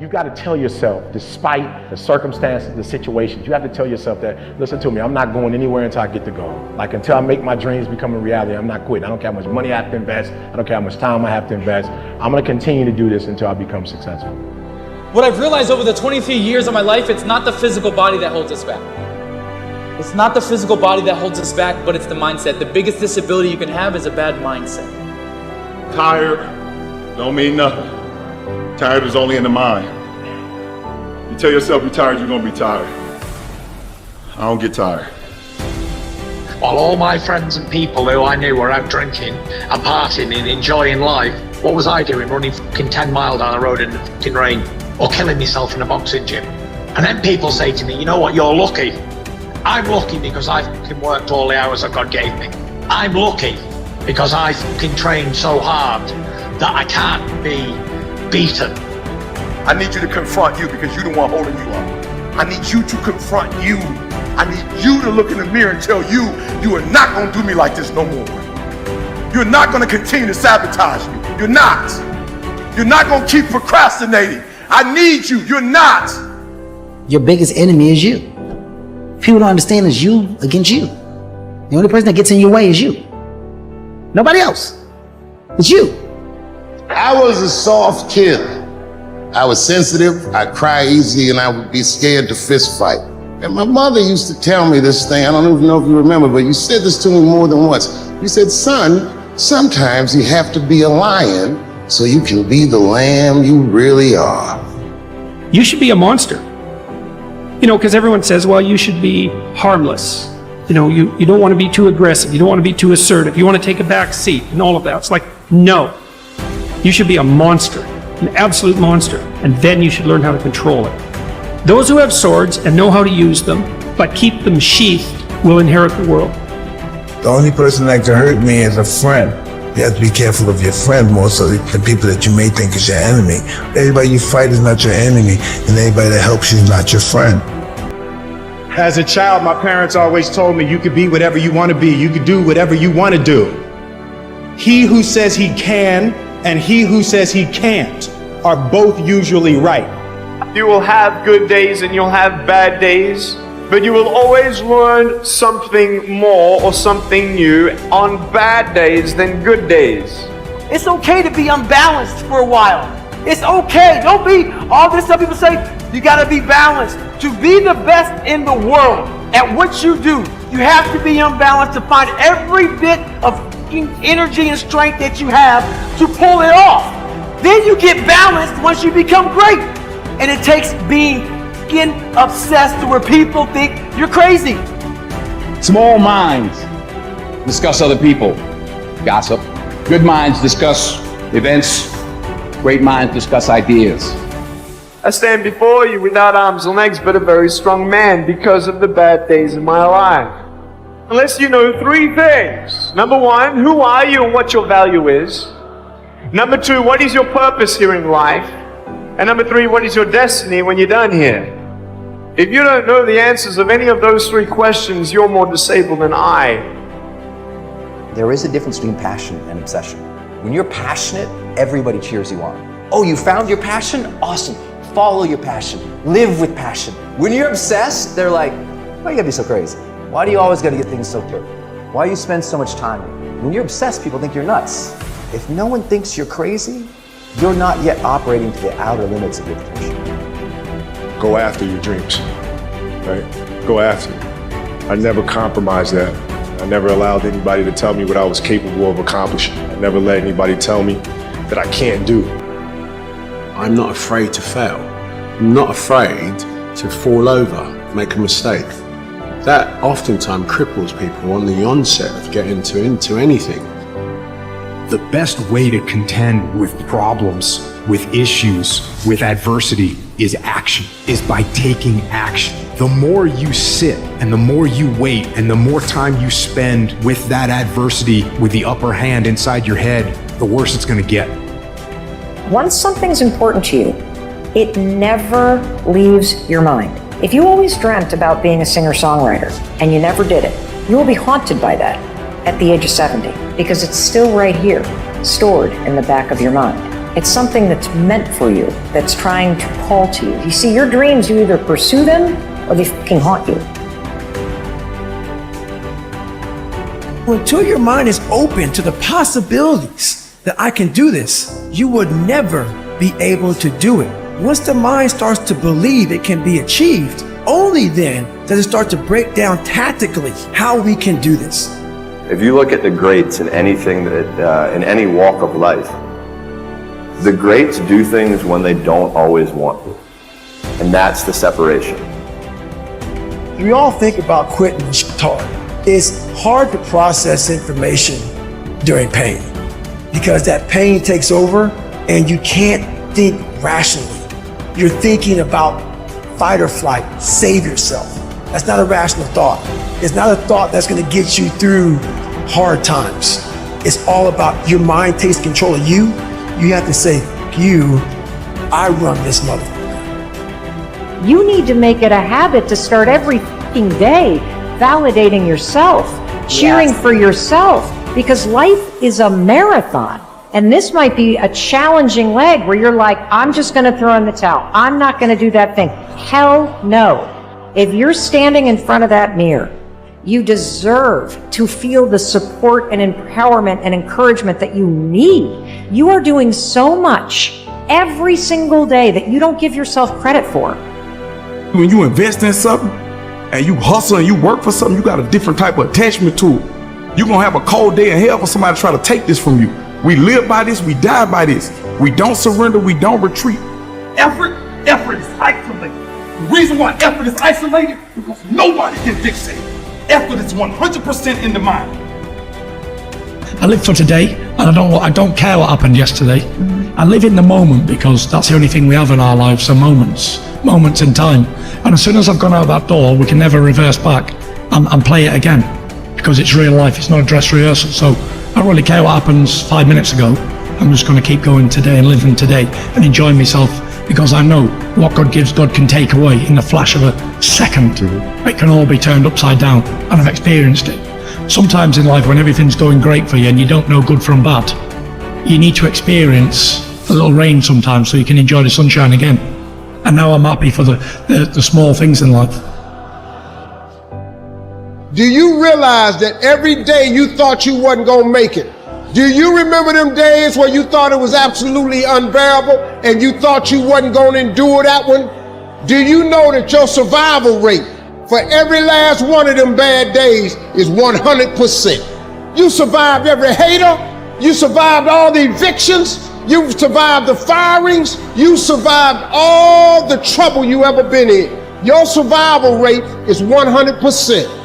You've got to tell yourself, despite the circumstances, the situations, you have to tell yourself that, listen to me, I'm not going anywhere until I get the goal. Like until I make my dreams become a reality, I'm not quitting. I don't care how much money I have to invest. I don't care how much time I have to invest. I'm going to continue to do this until I become successful. What I've realized over the 23 years of my life, it's not the physical body that holds us back. It's not the physical body that holds us back, but it's the mindset. The biggest disability you can have is a bad mindset. Tired don't mean nothing. Tired is only in the mind. You tell yourself you're tired, you're gonna be tired. I don't get tired. While all my friends and people who I knew were out drinking and partying and enjoying life, what was I doing? Running fucking 10 miles down the road in the fucking rain or killing myself in a boxing gym. And then people say to me, you know what, you're lucky. I'm lucky because I fucking worked all the hours that God gave me. I'm lucky because I fucking trained so hard that I can't be beaten. I need you to confront you because you're the one holding you up. I need you to confront you. I need you to look in the mirror and tell you, you are not gonna do me like this no more. You're not gonna continue to sabotage me. You're not. You're not gonna keep procrastinating. I need you. You're not. Your biggest enemy is you. People don't understand it's you against you. The only person that gets in your way is you. Nobody else. It's you. I was a soft kid. I was sensitive, I'd cry easy, and I would be scared to fist fight. And my mother used to tell me this thing, I don't even know if you remember, but you said this to me more than once. You said, son, sometimes you have to be a lion so you can be the lamb you really are. You should be a monster. You know, because everyone says, well, you should be harmless. You know, you don't want to be too aggressive. You don't want to be too assertive. You want to take a back seat and all of that. It's like, no. You should be a monster, an absolute monster, and then you should learn how to control it. Those who have swords and know how to use them, but keep them sheathed, will inherit the world. The only person that can hurt me is a friend. You have to be careful of your friend more so than people that you may think is your enemy. Everybody you fight is not your enemy, and anybody that helps you is not your friend. As a child, my parents always told me you could be whatever you want to be. You could do whatever you want to do. He who says he can and he who says he can't are both usually right. You will have good days and you'll have bad days, but you will always learn something more or something new on bad days than good days. It's okay to be unbalanced for a while. It's okay. Don't be all this stuff people say, you gotta be balanced. To be the best in the world at what you do, you have to be unbalanced to find every bit of energy and strength that you have to pull it off. Then you get balanced once you become great. And it takes being obsessed to where people think you're crazy. Small minds discuss other people, gossip. Good minds discuss events. Great minds discuss ideas. I stand before you without arms and legs, but a very strong man because of the bad days in my life. Unless you know three things. Number one, who are you and what your value is? Number two, what is your purpose here in life? And number three, what is your destiny when you're done here? If you don't know the answers of any of those three questions, you're more disabled than I. There is a difference between passion and obsession. When you're passionate, everybody cheers you on. Oh, you found your passion? Awesome. Follow your passion. Live with passion. When you're obsessed, they're like, why you gotta be so crazy? Why do you always gotta get things so perfect? Why do you spend so much time? When you're obsessed, people think you're nuts. If no one thinks you're crazy, you're not yet operating to the outer limits of your potential. Go after your dreams, right? Go after it. I never compromised that. I never allowed anybody to tell me what I was capable of accomplishing. I never let anybody tell me that I can't do. I'm not afraid to fail. I'm not afraid to fall over, make a mistake. That oftentimes cripples people on the onset of getting into anything. The best way to contend with problems, with issues, with adversity is action, is by taking action. The more you sit and the more you wait and the more time you spend with that adversity, with the upper hand inside your head, the worse it's gonna get. Once something's important to you, it never leaves your mind. If you always dreamt about being a singer-songwriter and you never did it, you will be haunted by that at the age of 70 because it's still right here, stored in the back of your mind. It's something that's meant for you, that's trying to call to you. You see, your dreams, you either pursue them or they fucking haunt you. Until your mind is open to the possibilities that I can do this, you would never be able to do it. Once the mind starts to believe it can be achieved, only then does it start to break down tactically how we can do this. If you look at the greats in anything that, in any walk of life, the greats do things when they don't always want to. And that's the separation. We all think about quitting when it's hard. It's hard to process information during pain because that pain takes over and you can't think rationally. You're thinking about fight or flight, save yourself. That's not a rational thought. It's not a thought that's going to get you through hard times. It's all about your mind takes control of you. You have to say, you, I run this motherfucker. You need to make it a habit to start every fucking day validating yourself, cheering for yourself, because life is a marathon. And this might be a challenging leg where you're like, I'm just going to throw in the towel. I'm not going to do that thing. Hell no. If you're standing in front of that mirror, you deserve to feel the support and empowerment and encouragement that you need. You are doing so much every single day that you don't give yourself credit for. When you invest in something and you hustle and you work for something, you got a different type of attachment to it. You're going to have a cold day in hell for somebody to try to take this from you. We live by this, we die by this. We don't surrender, we don't retreat. Effort is isolated. The reason why effort is isolated is because nobody can dictate. Effort is 100% in the mind. I live for today, and I don't care what happened yesterday. I live in the moment because that's the only thing we have in our lives, are moments in time. And as soon as I've gone out that door, we can never reverse back and play it again, because it's real life, it's not a dress rehearsal. So I don't really care what happens 5 minutes ago. I'm just going to keep going today and living today and enjoying myself, because I know what God gives, God can take away in the flash of a second. It can all be turned upside down, and I've experienced it. Sometimes in life when everything's going great for you and you don't know good from bad, you need to experience a little rain sometimes so you can enjoy the sunshine again. And now I'm happy for the small things in life. Do you realize that every day you thought you wasn't gonna make it? Do you remember them days where you thought it was absolutely unbearable and you thought you wasn't gonna endure that one? Do you know that your survival rate for every last one of them bad days is 100%? You survived every hater, you survived all the evictions, you survived the firings, you survived all the trouble you ever been in. Your survival rate is 100%.